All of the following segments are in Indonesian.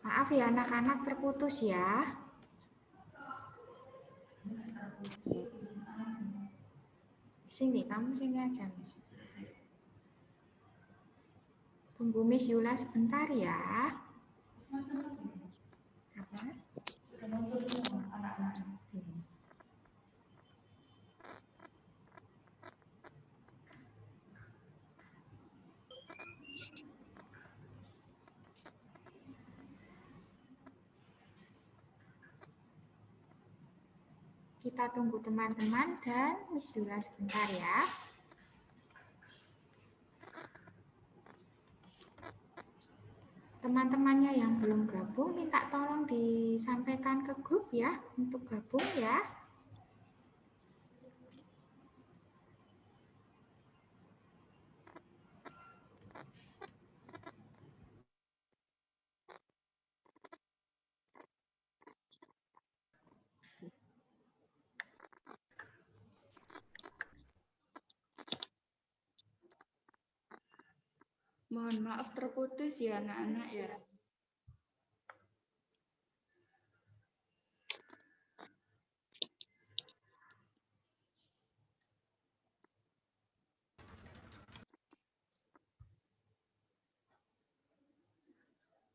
Maaf ya anak-anak terputus ya. Sini, kamu sini aja, Miss. Tunggu Miss Yula sebentar ya. Apa? Kita tunggu teman-teman dan Miss Yula sebentar ya. Teman-temannya yang belum gabung minta tolong disampaikan ke grup ya untuk gabung ya. Mohon maaf terputus ya anak-anak ya.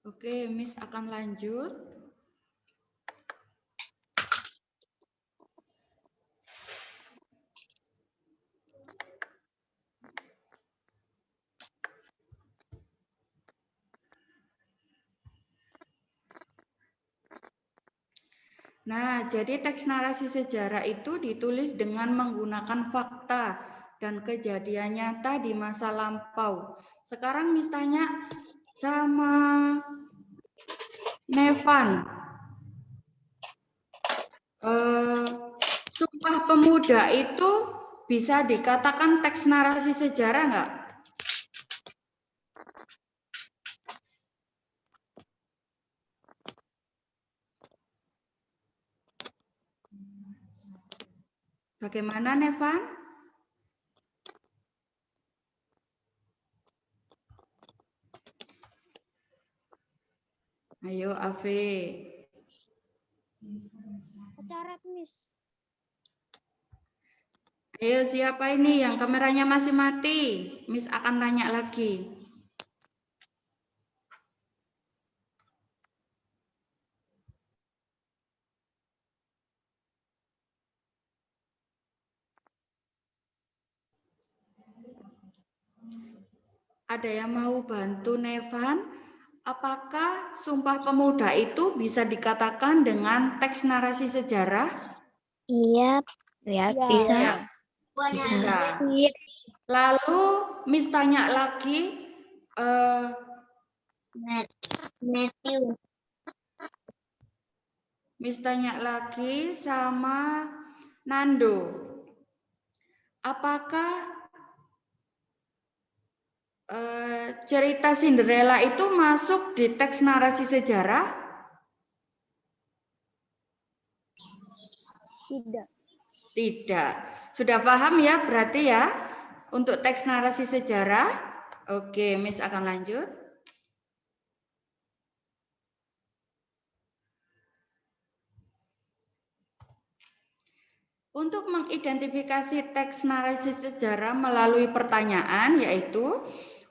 Oke, Miss akan lanjut. Nah, jadi teks narasi sejarah itu ditulis dengan menggunakan fakta dan kejadian nyata di masa lampau. Sekarang Miss tanya sama Nevan. Sumpah Pemuda itu bisa dikatakan teks narasi sejarah nggak? Bagaimana, Nevan? Ayo, Ave. Caret, Miss. Ayo, siapa ini yang kameranya masih mati? Miss akan tanya lagi. Ada yang mau bantu Nevan? Apakah Sumpah Pemuda itu bisa dikatakan dengan teks narasi sejarah? Iya, ya, bisa. Ya, bisa. Lalu Miss tanya lagi, Matthew. Miss tanya lagi sama Nando. Apakah cerita Cinderella itu masuk di teks narasi sejarah? Tidak. Tidak. Sudah paham ya berarti ya untuk teks narasi sejarah? Oke, Miss akan lanjut. Untuk mengidentifikasi teks narasi sejarah melalui pertanyaan, yaitu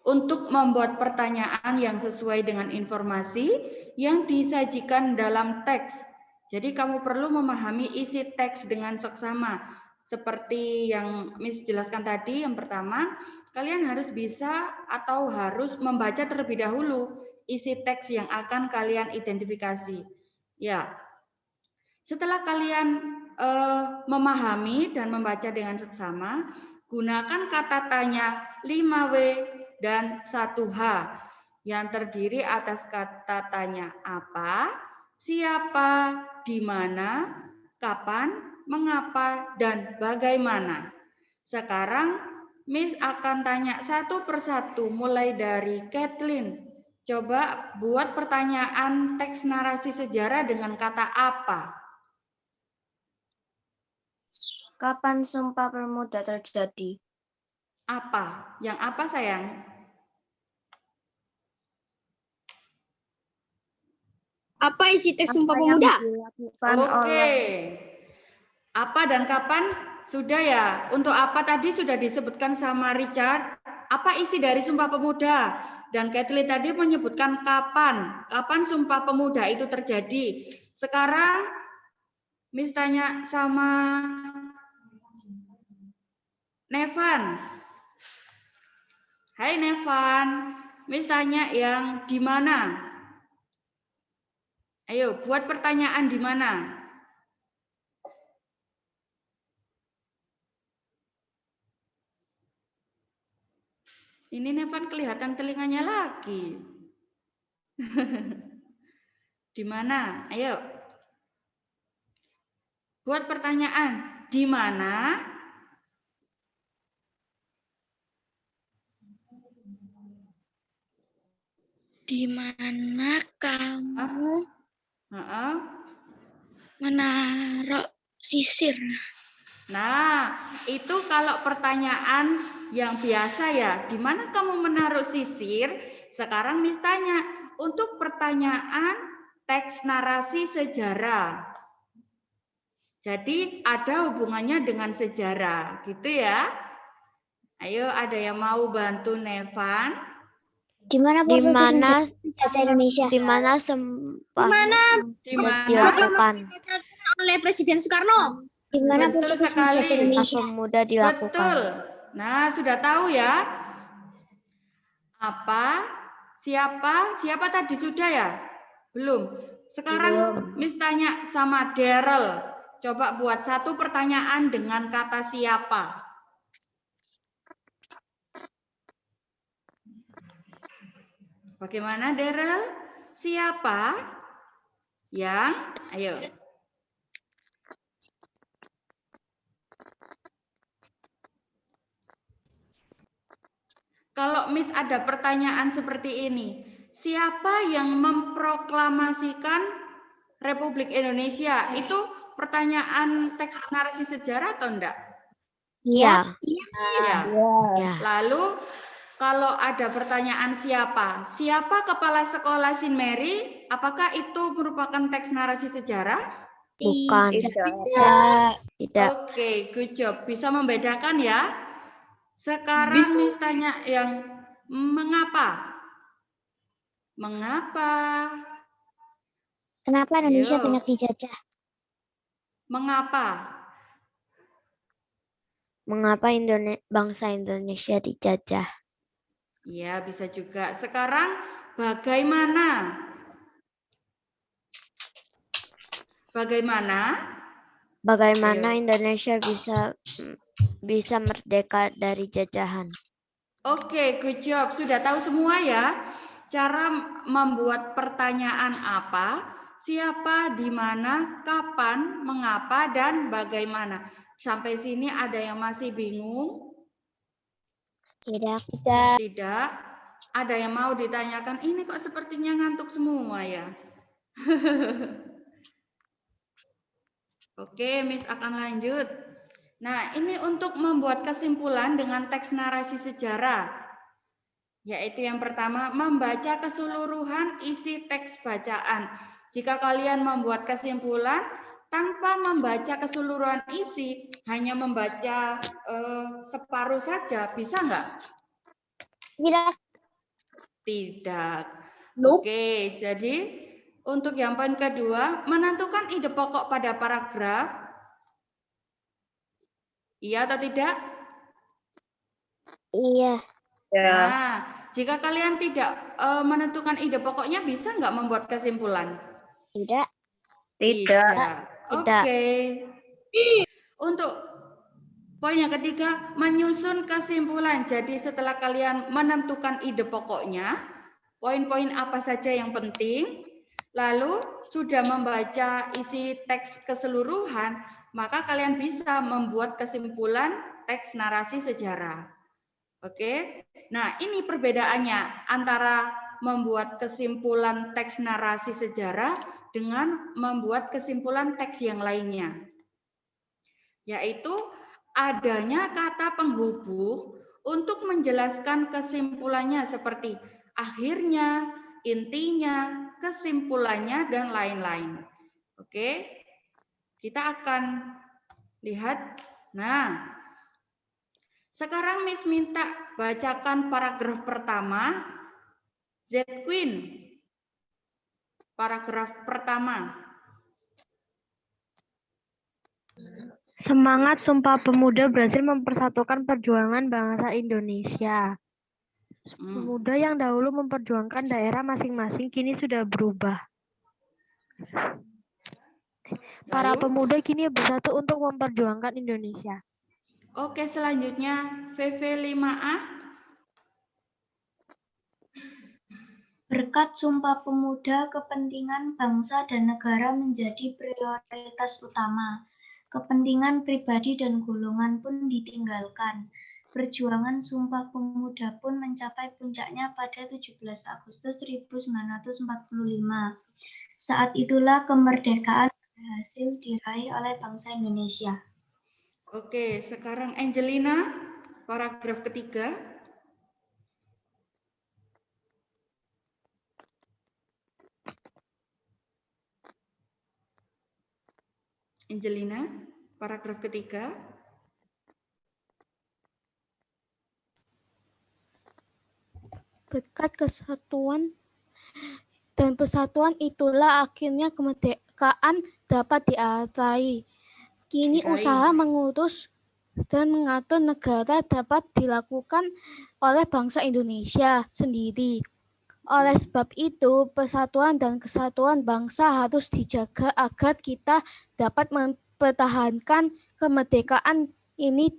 untuk membuat pertanyaan yang sesuai dengan informasi yang disajikan dalam teks. Jadi kamu perlu memahami isi teks dengan seksama. Seperti yang Miss jelaskan tadi, yang pertama, kalian harus bisa atau harus membaca terlebih dahulu isi teks yang akan kalian identifikasi. Ya, setelah kalian memahami dan membaca dengan seksama, gunakan kata tanya 5W dan 1H yang terdiri atas kata tanya apa, siapa, di mana, kapan, mengapa, dan bagaimana. Sekarang Miss akan tanya satu persatu mulai dari Kathleen. Coba buat pertanyaan teks narasi sejarah dengan kata apa? Kapan Sumpah Pemuda terjadi? Apa? Yang apa, sayang? Apa isi teks Sumpah Apa yang Pemuda? dilakukan Oke. oleh Apa dan kapan? Sudah ya. Untuk apa tadi sudah disebutkan sama Richard. Apa isi dari Sumpah Pemuda? Dan Kathleen tadi menyebutkan kapan. Kapan Sumpah Pemuda itu terjadi. Sekarang Miss tanya sama Nevan. Hai Nevan. Miss tanya yang di mana? Ayo buat pertanyaan di mana? Ini Nevan kelihatan telinganya lagi. Di mana? Ayo. Buat pertanyaan. Di mana? Di mana kamu Heeh. menaruh sisir? Nah, itu kalau pertanyaan yang biasa ya. Di mana kamu menaruh sisir? Sekarang Miss tanya. Untuk pertanyaan teks narasi sejarah. Jadi ada hubungannya dengan sejarah, gitu ya. Ayo, ada yang mau bantu Nevan? di mana Indonesia? Di mana Di mana? dilakukan? Oleh Presiden Soekarno. Di mana Betul sekali. Pemuda dilakukan? Betul. Nah, sudah tahu ya. Apa? Siapa? Siapa tadi sudah ya? Belum. Sekarang Miss tanya sama Daryl. Coba buat satu pertanyaan dengan kata siapa. Bagaimana Daryl? Siapa yang? Ayo. Kalau Miss ada pertanyaan seperti ini, siapa yang memproklamasikan Republik Indonesia? Itu pertanyaan teks narasi sejarah atau enggak? Iya. Ya. Lalu kalau ada pertanyaan siapa? Siapa kepala sekolah Saint Mary? Apakah itu merupakan teks narasi sejarah? Bukan. Tidak. Oke, good job. Bisa membedakan ya? Sekarang Miss tanya yang mengapa? Mengapa? Kenapa Indonesia Ayo. banyak dijajah? Mengapa? Mengapa bangsa Indonesia dijajah? Ya, bisa juga. Sekarang bagaimana? Bagaimana? Bagaimana Ayo. Indonesia bisa merdeka dari jajahan? Oke, good job. Sudah tahu semua ya? Cara membuat pertanyaan apa, siapa, di mana, kapan, mengapa, dan bagaimana. Sampai sini ada yang masih bingung? Tidak. Tidak. Ada yang mau ditanyakan, ini kok sepertinya ngantuk semua ya? Oke, Miss akan lanjut. Nah, ini untuk membuat kesimpulan dengan teks narasi sejarah. Yaitu yang pertama, membaca keseluruhan isi teks bacaan. Jika kalian membuat kesimpulan tanpa membaca keseluruhan isi, hanya membaca separuh saja, bisa nggak? Tidak. Tidak. Nope. Oke, jadi untuk yang poin kedua, menentukan ide pokok pada paragraf. Iya atau tidak? Iya. Nah, jika kalian tidak menentukan ide pokoknya, bisa nggak membuat kesimpulan? Tidak. Oke. Untuk poin yang ketiga, menyusun kesimpulan. Jadi setelah kalian menentukan ide pokoknya, poin-poin apa saja yang penting, lalu sudah membaca isi teks keseluruhan, maka kalian bisa membuat kesimpulan teks narasi sejarah. Oke. Nah, ini perbedaannya antara membuat kesimpulan teks narasi sejarah dengan membuat kesimpulan teks yang lainnya. Yaitu adanya kata penghubung untuk menjelaskan kesimpulannya seperti akhirnya, intinya, kesimpulannya, dan lain-lain. Oke, kita akan lihat. Nah, sekarang Miss minta bacakan paragraf pertama. Z Queen, paragraf pertama. Semangat Sumpah Pemuda berhasil mempersatukan perjuangan bangsa Indonesia. Pemuda yang dahulu memperjuangkan daerah masing-masing kini sudah berubah. Para Lalu? pemuda kini bersatu untuk memperjuangkan Indonesia. Oke, selanjutnya VV5A. Berkat Sumpah Pemuda, kepentingan bangsa dan negara menjadi prioritas utama. Kepentingan pribadi dan golongan pun ditinggalkan. Perjuangan Sumpah Pemuda pun mencapai puncaknya pada 17 Agustus 1945. Saat itulah kemerdekaan berhasil diraih oleh bangsa Indonesia. Oke, sekarang Angelina, paragraf ketiga. Angelina, paragraf ketiga. Berkat kesatuan dan persatuan itulah akhirnya kemerdekaan dapat diraih. Kini usaha mengurus dan mengatur negara dapat dilakukan oleh bangsa Indonesia sendiri. Oleh sebab itu, persatuan dan kesatuan bangsa harus dijaga agar kita dapat mempertahankan kemerdekaan ini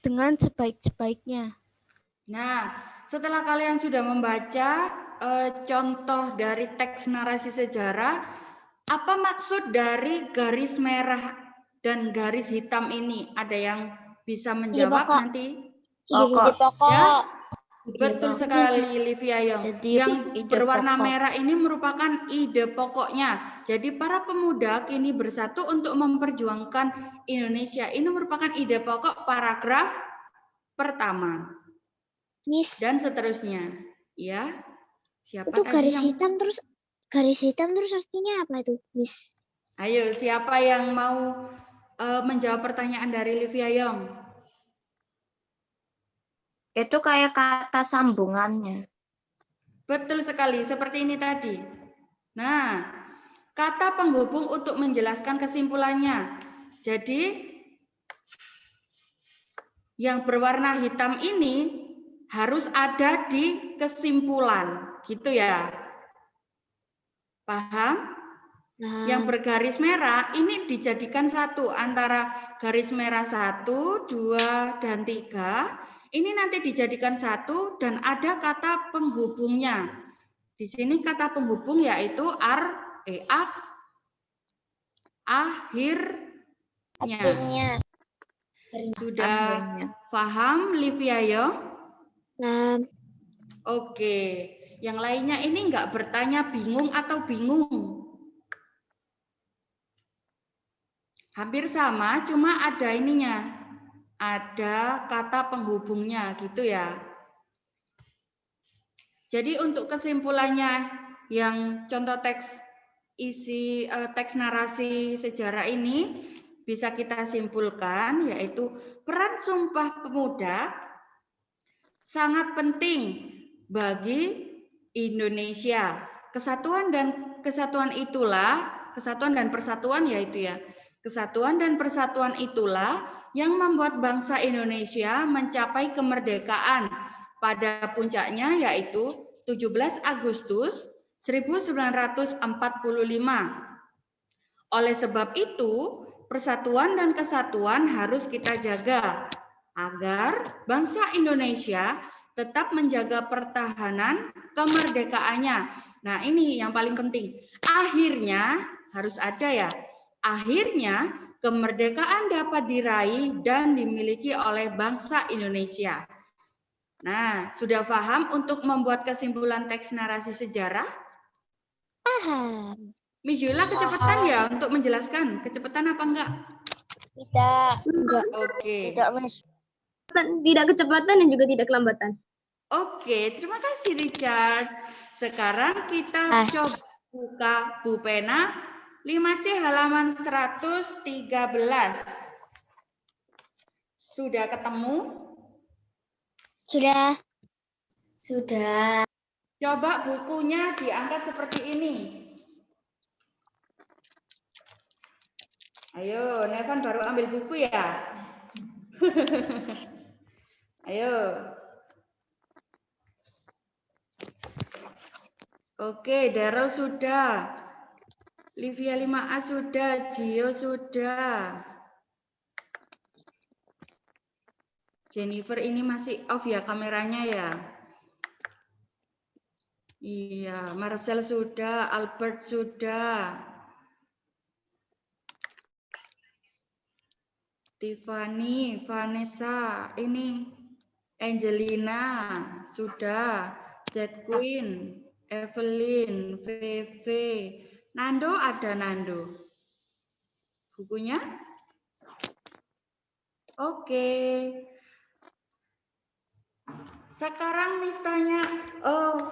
dengan sebaik-baiknya. Nah, setelah kalian sudah membaca contoh dari teks narasi sejarah, apa maksud dari garis merah dan garis hitam ini? Ada yang bisa menjawab pokok. nanti? Ide pokok. Ya? Betul sekali, Livia Yong. Yang berwarna merah ini merupakan ide pokoknya. Jadi para pemuda kini bersatu untuk memperjuangkan Indonesia. Ini merupakan ide pokok paragraf pertama. Miss, Dan seterusnya. Ya. Siapa itu tadi garis yang... hitam terus artinya apa itu, Miss? Ayo, siapa yang mau menjawab pertanyaan dari Livia Yong? Itu kayak kata sambungannya. Betul sekali, seperti ini tadi. Nah, kata penghubung untuk menjelaskan kesimpulannya. Jadi, yang berwarna hitam ini harus ada di kesimpulan, gitu ya. Paham? Yang bergaris merah ini dijadikan satu antara garis merah 1, 2, dan 3. Ini nanti dijadikan satu dan ada kata penghubungnya. Di sini kata penghubung yaitu akhirnya. Sudah paham, Livia Yong? Oke. Yang lainnya ini enggak bertanya bingung atau bingung. Hampir sama, cuma ada ininya. Ada kata penghubungnya gitu ya. Jadi untuk kesimpulannya yang contoh teks isi teks narasi sejarah ini bisa kita simpulkan yaitu peran Sumpah Pemuda sangat penting bagi Indonesia. Kesatuan dan persatuan yaitu ya. Kesatuan dan persatuan itulah yang membuat bangsa Indonesia mencapai kemerdekaan pada puncaknya yaitu 17 Agustus 1945. Oleh sebab itu, persatuan dan kesatuan harus kita jaga agar bangsa Indonesia tetap menjaga pertahanan kemerdekaannya. Nah, ini yang paling penting. Akhirnya harus ada ya. Akhirnya kemerdekaan dapat diraih dan dimiliki oleh bangsa Indonesia. Nah, sudah paham untuk membuat kesimpulan teks narasi sejarah? Paham. Miss Yula kecepatan ya untuk menjelaskan? Kecepatan apa enggak? Tidak. Enggak. Oke. Tidak, Miss. Tidak kecepatan dan juga tidak kelambatan. Oke, terima kasih Richard. Sekarang kita coba Buka Bu Pena 5C halaman 113. Sudah ketemu? Sudah. Sudah. Coba bukunya diangkat seperti ini. Ayo, Nevan baru ambil buku ya? Ayo. Oke, Daryl sudah. Livia 5A sudah, Gio sudah. Jennifer ini masih off ya kameranya ya? Iya, Marcel sudah, Albert sudah. Tiffany, Vanessa, ini Angelina sudah, Jet Queen, Evelyn, Veve, Nando ada Nando. Bukunya? Oke. Sekarang Miss tanya,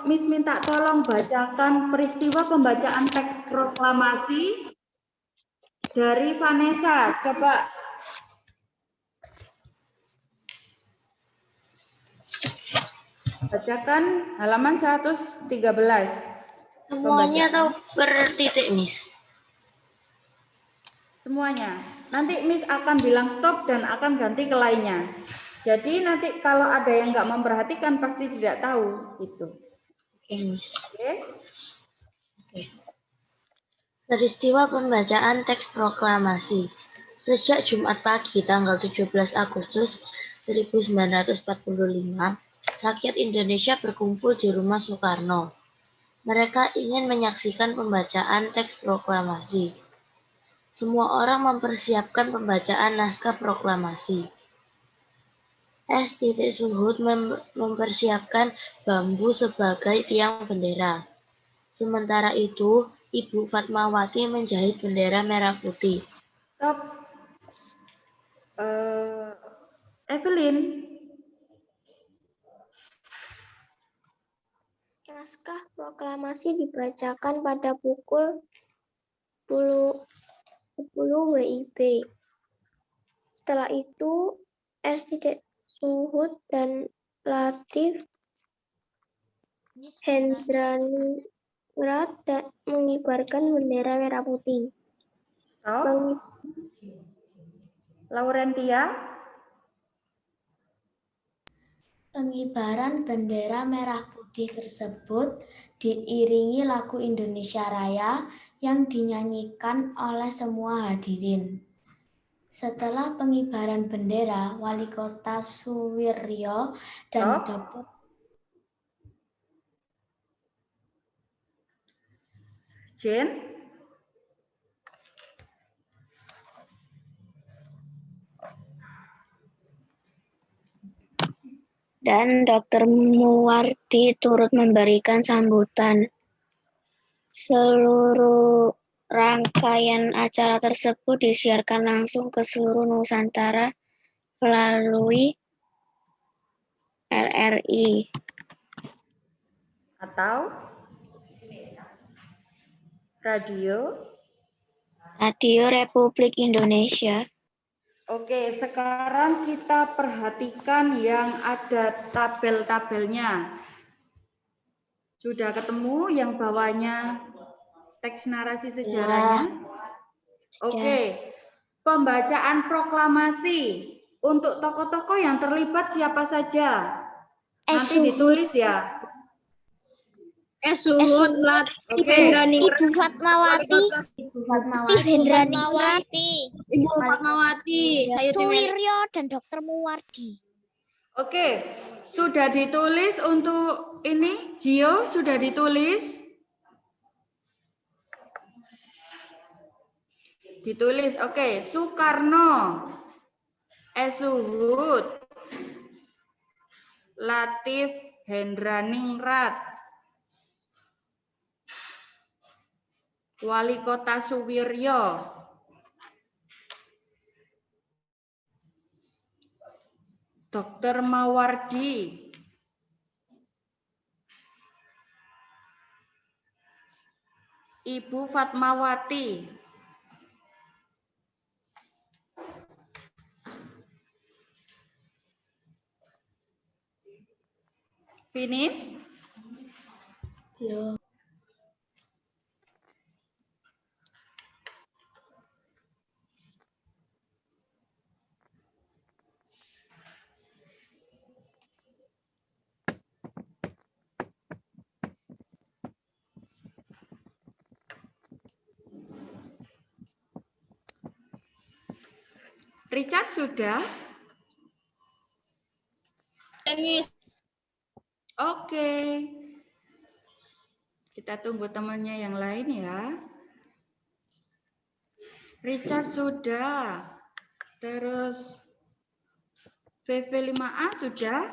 Miss minta tolong bacakan peristiwa pembacaan teks proklamasi dari Vanessa. Coba. Bacakan halaman 113. Semuanya atau per titik, Miss? Semuanya. Nanti Miss akan bilang stop dan akan ganti ke lainnya. Jadi nanti kalau ada yang nggak memperhatikan pasti tidak tahu gitu. Oke, Miss. Oke. Peristiwa pembacaan teks proklamasi. Sejak Jumat pagi tanggal 17 Agustus 1945, rakyat Indonesia berkumpul di rumah Soekarno. Mereka ingin menyaksikan pembacaan teks proklamasi. Semua orang mempersiapkan pembacaan naskah proklamasi. S. Suhud mempersiapkan bambu sebagai tiang bendera. Sementara itu, Ibu Fatmawati menjahit bendera merah putih. Stop. Evelyn. Naskah proklamasi dibacakan pada pukul 10 WIB. Setelah itu, S. Suhud dan Latif Hendraningrat mengibarkan bendera merah putih. Stop. Laurentia. Pengibaran bendera merah putih tersebut diiringi lagu Indonesia Raya yang dinyanyikan oleh semua hadirin. Setelah pengibaran bendera, Wali Kota Suwiryo dan Dr. Jen. Dan Dr. Muwardi turut memberikan sambutan. Seluruh rangkaian acara tersebut disiarkan langsung ke seluruh Nusantara melalui RRI. Atau Radio Republik Indonesia. Oke, sekarang kita perhatikan yang ada tabel-tabelnya. Sudah ketemu yang bawahnya teks narasi sejarahnya? Oke, pembacaan proklamasi. Untuk tokoh-tokoh yang terlibat siapa saja? Nanti ditulis ya. Suhud, Oke. Ibu Fatmawati. Ibu Fatmawati, saya Suwiryo dan Dr. Muwardi. Oke, sudah ditulis untuk ini, Gio sudah ditulis? Ditulis, oke. Soekarno, Suhud, Latif Hendraningrat, Wali Kota Suwiryo, Dr. Mawardi, Ibu Fatmawati. Finish? Belum. Richard sudah? Oke. Kita tunggu temannya yang lain ya. Richard sudah. Terus VV5A sudah?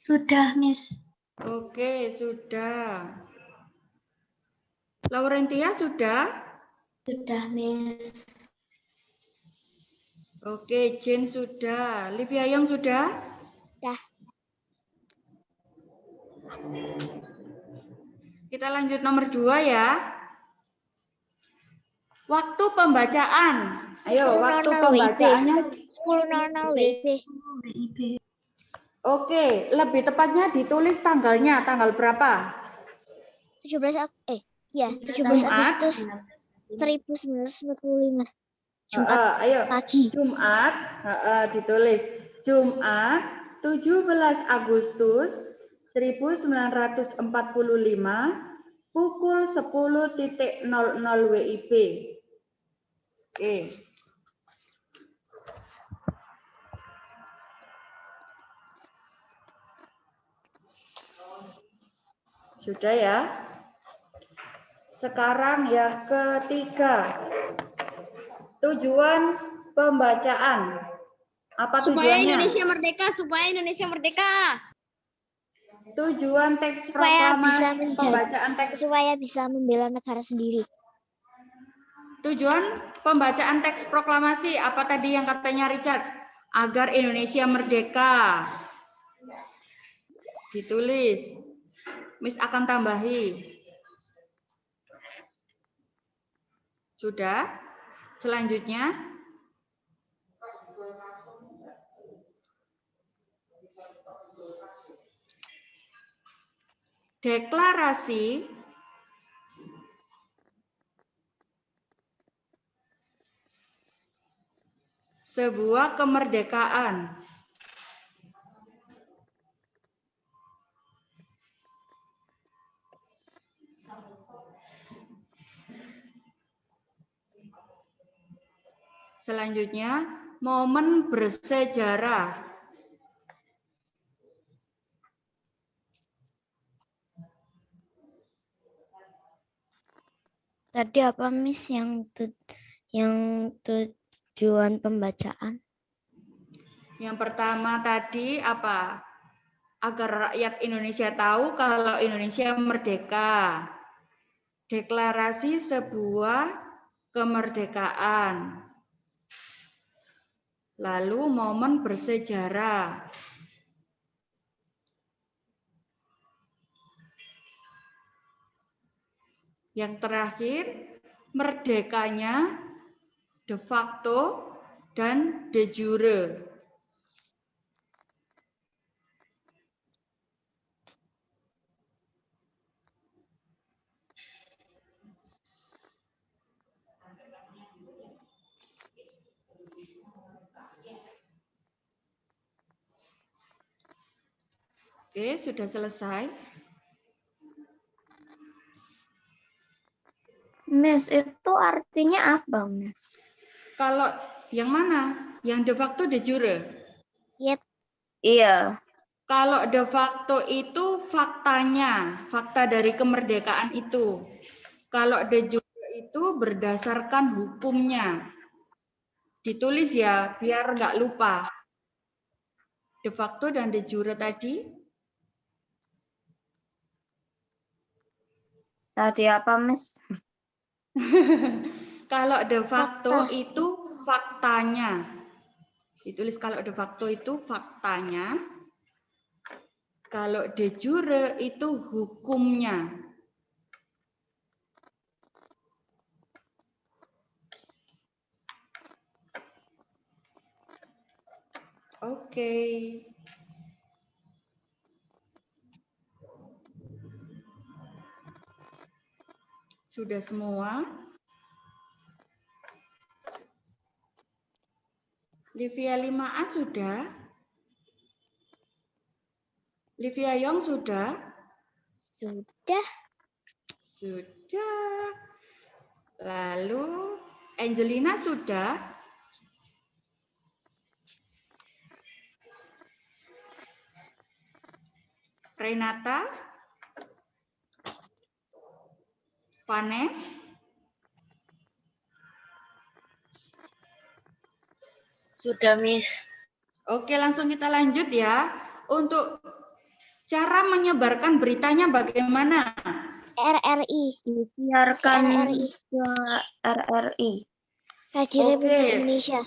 Sudah, Miss. Oke, sudah. Laurentia sudah? Sudah, Miss. Oke, Jane sudah. Livia Young sudah? Sudah. Kita lanjut nomor 2 ya. Waktu pembacaan. Ayo, waktu 10.00 pembacaannya. 10.00 WIB. WIB. Oke, lebih tepatnya ditulis tanggalnya. Tanggal berapa? 17 Agustus 1945. Jumat Ayo. pagi. Jumat, ditulis. Jumat 17 Agustus 1945 pukul 10.00 WIB. Oke. Sudah ya? Sekarang yang ketiga. Tujuan pembacaan. Apa Supaya tujuannya? Indonesia merdeka, supaya Indonesia merdeka. Tujuan teks Supaya bisa proklamasi, pembacaan teks. supaya bisa membela negara sendiri. Tujuan pembacaan teks proklamasi apa tadi yang katanya Richard? Agar Indonesia merdeka. Ditulis. Miss akan tambahi. Sudah? Selanjutnya. Deklarasi sebuah kemerdekaan. Selanjutnya, momen bersejarah. Tadi apa Miss yang tujuan pembacaan? Yang pertama tadi apa? Agar rakyat Indonesia tahu kalau Indonesia merdeka. Deklarasi sebuah kemerdekaan. Lalu momen bersejarah. Yang terakhir, merdekanya de facto dan de jure. Oke, sudah selesai. Miss, itu artinya apa, Miss? Kalau yang mana? Yang de facto de jure? Yep. Iya. Kalau de facto itu faktanya, fakta dari kemerdekaan itu. Kalau de jure itu berdasarkan hukumnya. Ditulis ya, biar nggak lupa. De facto dan de jure tadi. Tadi apa, Miss? Kalau de facto Fakta. itu faktanya. Ditulis kalau de facto itu faktanya. Kalau de jure itu hukumnya. Oke. Sudah semua? Livia 5A sudah? Livia Yong sudah? Sudah. Sudah. Lalu Angelina sudah? Renata? Vanes? Sudah, Miss. Oke, langsung kita lanjut ya. Untuk cara menyebarkan beritanya bagaimana? RRI. Disiarkan RRI. ke RRI. Radio Oke. Republik Indonesia.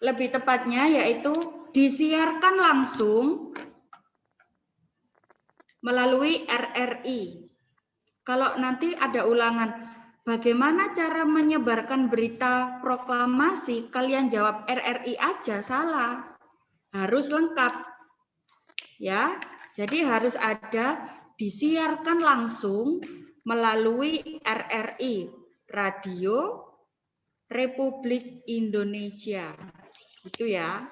Lebih tepatnya yaitu disiarkan langsung melalui RRI. Kalau nanti ada ulangan, bagaimana cara menyebarkan berita proklamasi? Kalian jawab RRI aja, salah. Harus lengkap. Ya, jadi harus ada disiarkan langsung melalui RRI, Radio Republik Indonesia. Gitu ya.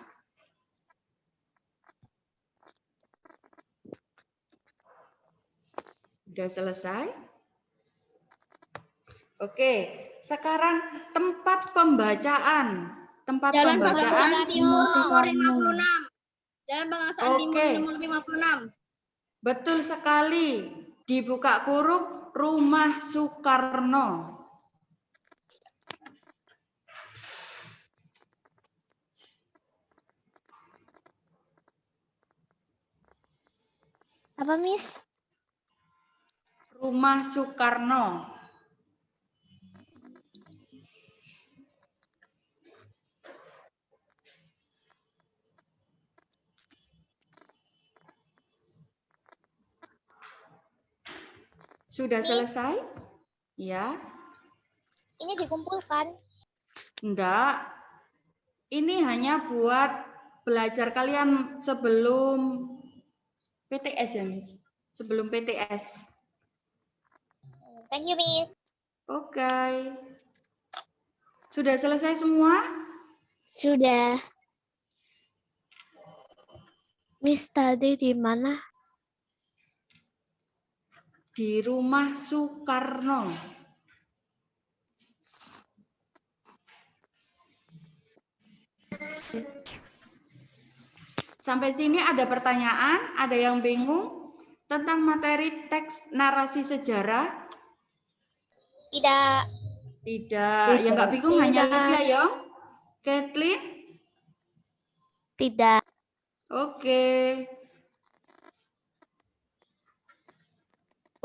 Sudah selesai? Oke, sekarang tempat pembacaan. Tempat Jalan pembacaan. Pegangsaan Timur nomor 56. Jalan Pegangsaan Timur Oke. nomor 56. Betul sekali. Dibuka kurung Rumah Soekarno. Apa, Miss? Rumah Soekarno. Sudah selesai? Ya. Ini dikumpulkan. Enggak. Ini hanya buat belajar kalian sebelum PTS ya, Miss? Sebelum PTS. Thank you, Miss. Oke. Sudah selesai semua? Sudah. Miss tadi di mana? Di Rumah Soekarno. Sampai sini ada pertanyaan? Ada yang bingung tentang materi teks narasi sejarah? Tidak. Tidak. Yang nggak bingung hanya Livia ya? Kathleen? Tidak. Oke.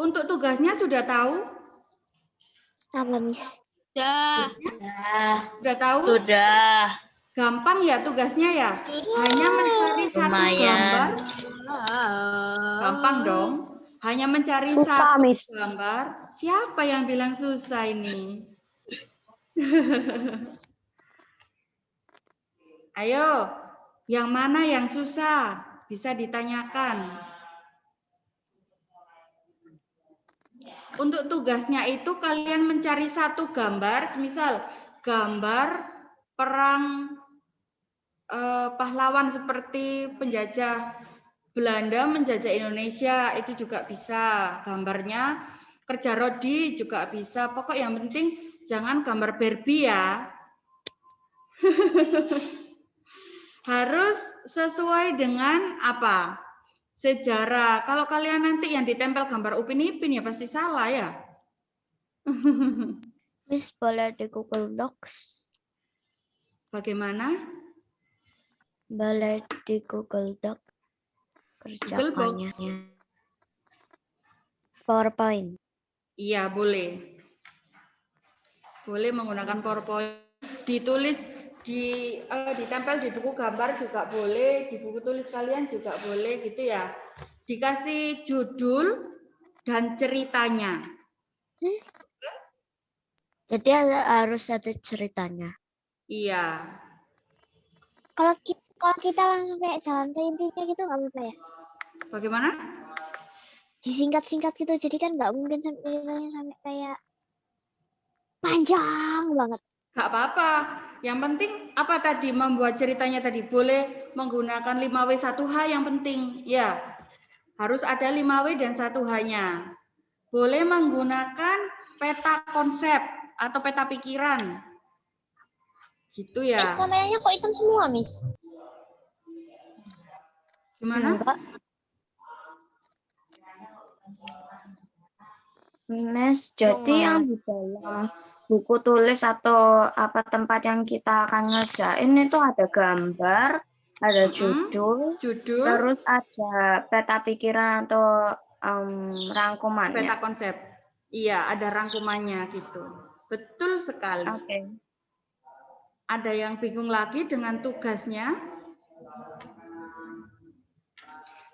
Untuk tugasnya sudah tahu? Apa, Miss? Sudah. Sudah tahu? Sudah. Gampang ya tugasnya ya? Hanya mencari satu Lumayan. gambar. Gampang dong. Hanya mencari Susah, satu Miss. gambar. Siapa yang bilang susah ini? Ayo, yang mana yang susah? Bisa ditanyakan. Untuk tugasnya itu kalian mencari satu gambar, misal gambar perang pahlawan seperti penjajah Belanda menjajah Indonesia, itu juga bisa. Gambarnya kerja rodi juga bisa. Pokok yang penting jangan gambar Barbie ya. Harus sesuai dengan apa? Sejarah. Kalau kalian nanti yang ditempel gambar Upin Ipin ya pasti salah ya. Miss boleh di Google Docs. Bagaimana? Boleh di Google Docs. Kerjakannya. PowerPoint. Iya, boleh. Boleh menggunakan PowerPoint. Ditulis ditempel di buku gambar juga boleh, di buku tulis kalian juga boleh gitu ya. Dikasih judul dan ceritanya. Jadi harus ada ceritanya. Iya. Kalau kita langsung kayak jalan ke intinya gitu nggak apa-apa ya? Bagaimana? Disingkat-singkat gitu, jadi kan nggak mungkin sampai kayak panjang banget. Nggak apa-apa. Yang penting apa tadi membuat ceritanya tadi boleh menggunakan 5W1H yang penting ya. Harus ada 5W dan 1H-nya. Boleh menggunakan peta konsep atau peta pikiran. Gitu ya. Miss, kameranya kok hitam semua, Miss? Gimana? Enggak. Miss, jadi yang di dalam buku tulis atau apa tempat yang kita akan ngerjain itu ada gambar, ada judul, terus ada peta pikiran atau rangkumannya. Peta konsep. Iya, ada rangkumannya gitu. Betul sekali. Oke. Ada yang bingung lagi dengan tugasnya?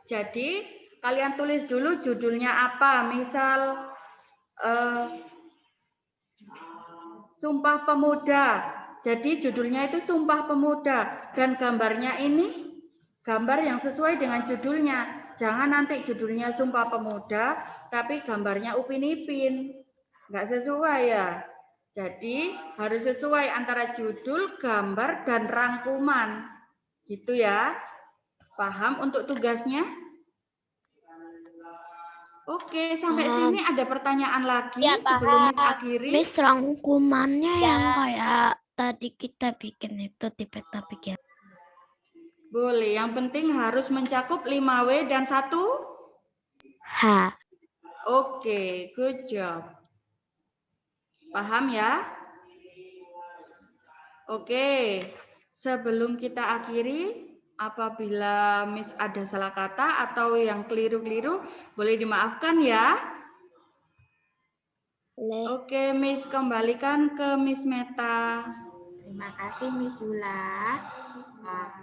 Jadi, kalian tulis dulu judulnya apa. Misal, Sumpah Pemuda. Jadi judulnya itu Sumpah Pemuda. Dan gambarnya ini gambar yang sesuai dengan judulnya. Jangan nanti judulnya Sumpah Pemuda, tapi gambarnya Upin Ipin. Nggak sesuai ya. Jadi harus sesuai antara judul, gambar, dan rangkuman. Gitu ya. Paham untuk tugasnya? Oke, sampai sini ada pertanyaan lagi Ya, sebelum Miss akhiri. Miss, rangkumannya yang kayak tadi kita bikin itu di peta pikiran. Boleh, yang penting harus mencakup 5W dan 1H. Oke, good job. Paham ya? Oke, sebelum kita akhiri, apabila Miss ada salah kata atau yang keliru-keliru, boleh dimaafkan ya. Oke, Miss kembalikan ke Miss Meta. Terima kasih Miss Yula.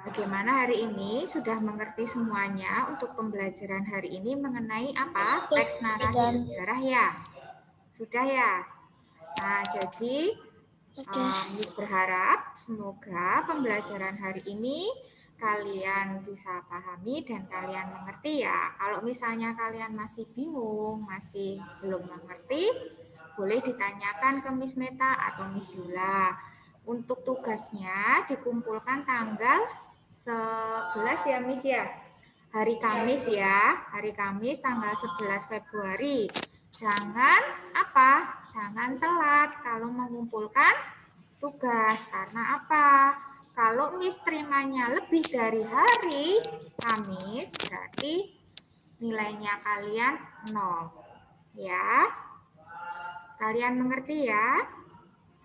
Bagaimana hari ini? Sudah mengerti semuanya untuk pembelajaran hari ini mengenai apa? Teks narasi sejarah ya? Sudah ya? Nah, jadi Miss berharap semoga pembelajaran hari ini kalian bisa pahami dan kalian mengerti ya. Kalau misalnya kalian masih bingung, masih belum mengerti, boleh ditanyakan ke Miss Meta atau Miss Yula. Untuk tugasnya dikumpulkan tanggal 11 ya Miss ya. Hari Kamis ya, hari Kamis tanggal 11 Februari. Jangan apa? Jangan telat kalau mengumpulkan tugas. Karena apa? Kalau Miss terimanya lebih dari hari Kamis, berarti nilainya kalian 0. Ya. Kalian mengerti ya?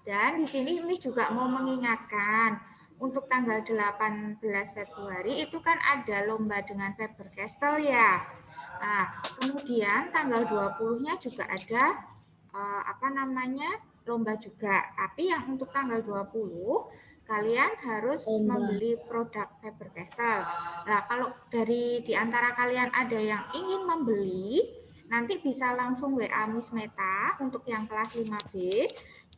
Dan di sini Miss juga mau mengingatkan, untuk tanggal 18 Februari itu kan ada lomba dengan Faber-Castell ya. Nah, kemudian tanggal 20-nya juga ada lomba juga. Tapi yang untuk tanggal 20 kalian harus membeli produk Faber-Castell. Nah, kalau di antara kalian ada yang ingin membeli, nanti bisa langsung WA Miss Meta untuk yang kelas 5B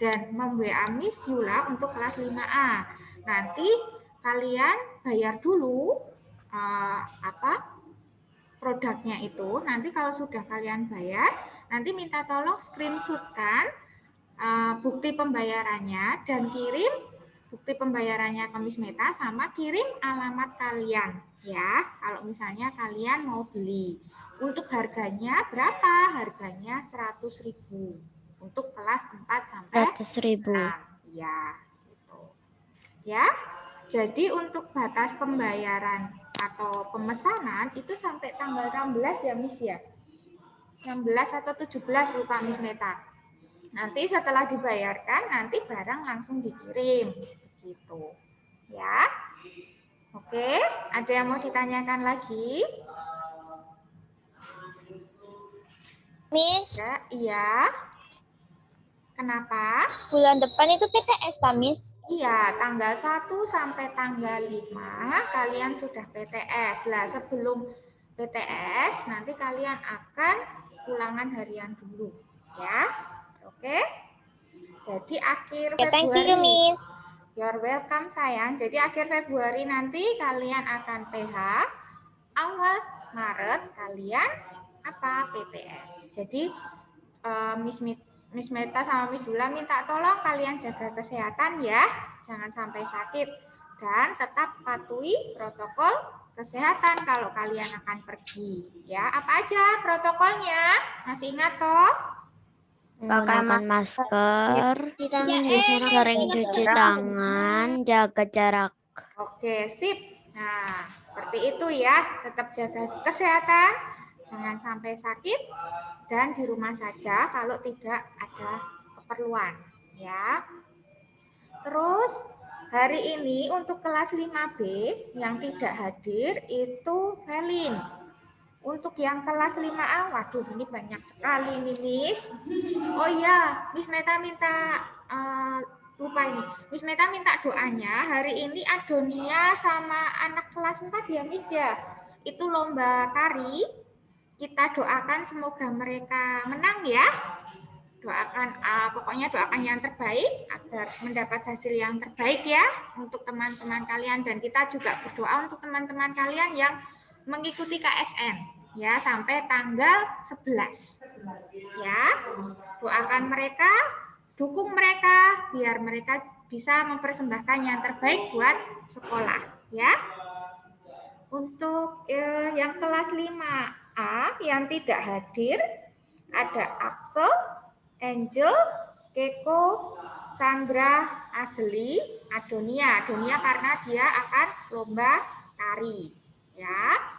dan mem-WA Miss Yula untuk kelas 5A. Nanti kalian bayar dulu produknya itu. Nanti kalau sudah kalian bayar, nanti minta tolong screenshotkan bukti pembayarannya dan kirim bukti pembayarannya ke Miss Meta sama kirim alamat kalian ya. Kalau misalnya kalian mau beli. Untuk harganya berapa? Harganya 100.000 untuk kelas 4 sampai 100.000. Ya, gitu. Ya. Jadi untuk batas pembayaran atau pemesanan itu sampai tanggal 16 ya Miss ya. 16 atau 17 lupa Miss Meta. Nanti setelah dibayarkan nanti barang langsung dikirim gitu. Ya. Oke, ada yang mau ditanyakan lagi? Miss. Ya, iya. Kenapa? Bulan depan itu PTS, Tamis. Iya, tanggal 1 sampai tanggal 5 kalian sudah PTS. Lah, sebelum PTS nanti kalian akan ulangan harian dulu, ya. Oke? Jadi akhir Ya, thank you, Februari. Miss. You're welcome, sayang. Jadi akhir Februari nanti kalian akan PH, awal Maret kalian apa? PTS. Jadi Miss Meta sama Miss Dula minta tolong kalian jaga kesehatan ya, jangan sampai sakit dan tetap patuhi protokol kesehatan kalau kalian akan pergi. Ya, apa aja protokolnya? Masih ingat toh? Menggunakan masker, sering cuci tangan, jaga jarak. Oke, sip. Nah, seperti itu ya. Tetap jaga kesehatan, jangan sampai sakit, dan di rumah saja kalau tidak ada keperluan. Ya. Terus, hari ini untuk kelas 5B yang tidak hadir itu Velin. Untuk yang kelas 5A, waduh ini banyak sekali nih, Miss. Oh iya, Miss Meta minta lupa ini. Miss Meta minta doanya hari ini Adonia sama anak kelas 4 ya, Miss ya. Itu lomba tari. Kita doakan semoga mereka menang ya. Doakan pokoknya doakan yang terbaik agar mendapat hasil yang terbaik ya untuk teman-teman kalian, dan kita juga berdoa untuk teman-teman kalian yang mengikuti KSN ya sampai tanggal 11. Ya. Doakan mereka, dukung mereka biar mereka bisa mempersembahkan yang terbaik buat sekolah ya. Untuk yang kelas 5A yang tidak hadir ada Axel, Angel, Keko, Sandra, Asli, Adonia. Adonia karena dia akan lomba tari ya.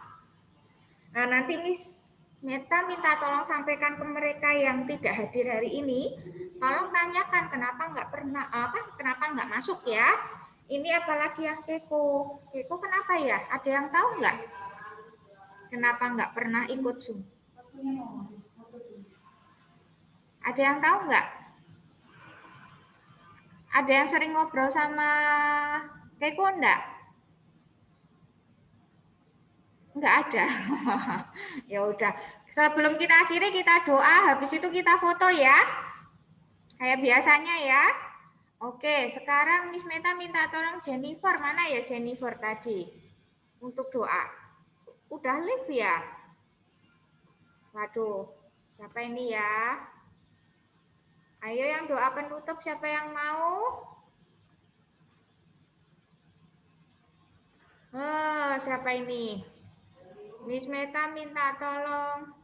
Nah, nanti Miss Meta minta tolong sampaikan ke mereka yang tidak hadir hari ini, tolong tanyakan kenapa nggak masuk ya. Ini apalagi yang Keko. Keko kenapa ya? Ada yang tahu nggak? Kenapa nggak pernah ikut Zoom? Ada yang tahu nggak? Ada yang sering ngobrol sama Keko enggak? Enggak ada. Ya udah. Sebelum kita akhiri kita doa, habis itu kita foto ya. Kayak biasanya ya. Oke, sekarang Miss Meta minta tolong Jennifer. Mana ya Jennifer tadi? Untuk doa. Udah live ya? Waduh, siapa ini ya? Ayo yang doa penutup siapa yang mau? Siapa ini? Miss Meta minta tolong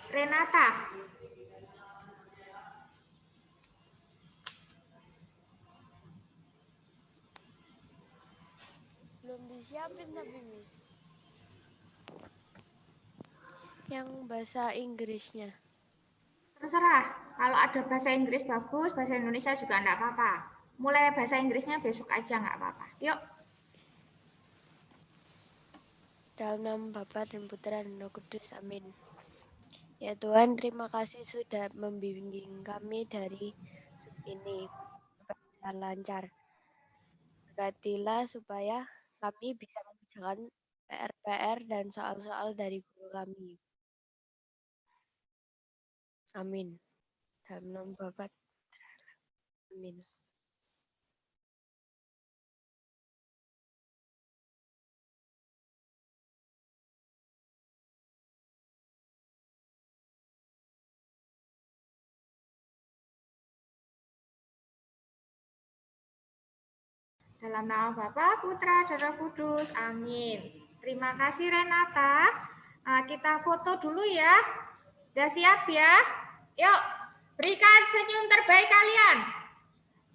Renata. Belum disiapin tapi Miss. Yang bahasa Inggrisnya. Terserah, kalau ada bahasa Inggris bagus, bahasa Indonesia juga enggak apa-apa. Mulai bahasa Inggrisnya besok aja enggak apa-apa. Yuk. Dalam nama Bapa dan Putra dan Roh Kudus, amin. Ya Tuhan, terima kasih sudah membimbing kami dari ini supaya lancar. Berkatilah supaya kami bisa mengerjakan PR-PR dan soal-soal dari guru kami. Amin. Dalam nama Bapa. Amin. Dalam nama Bapa, Putra, dan Roh Kudus. Amin. Terima kasih Renata. Kita foto dulu ya. Udah siap ya? Yuk, berikan senyum terbaik kalian.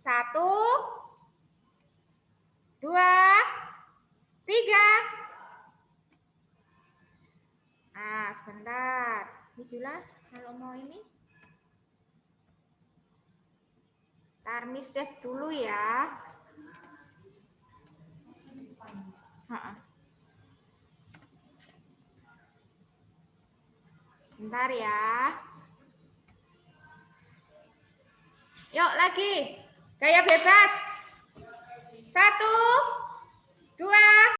1, 2, 3. Sebentar. Miss Yula, kalau mau ini. Ntar Miss save dulu ya. Bentar ya. Yuk lagi. Gaya bebas. 1,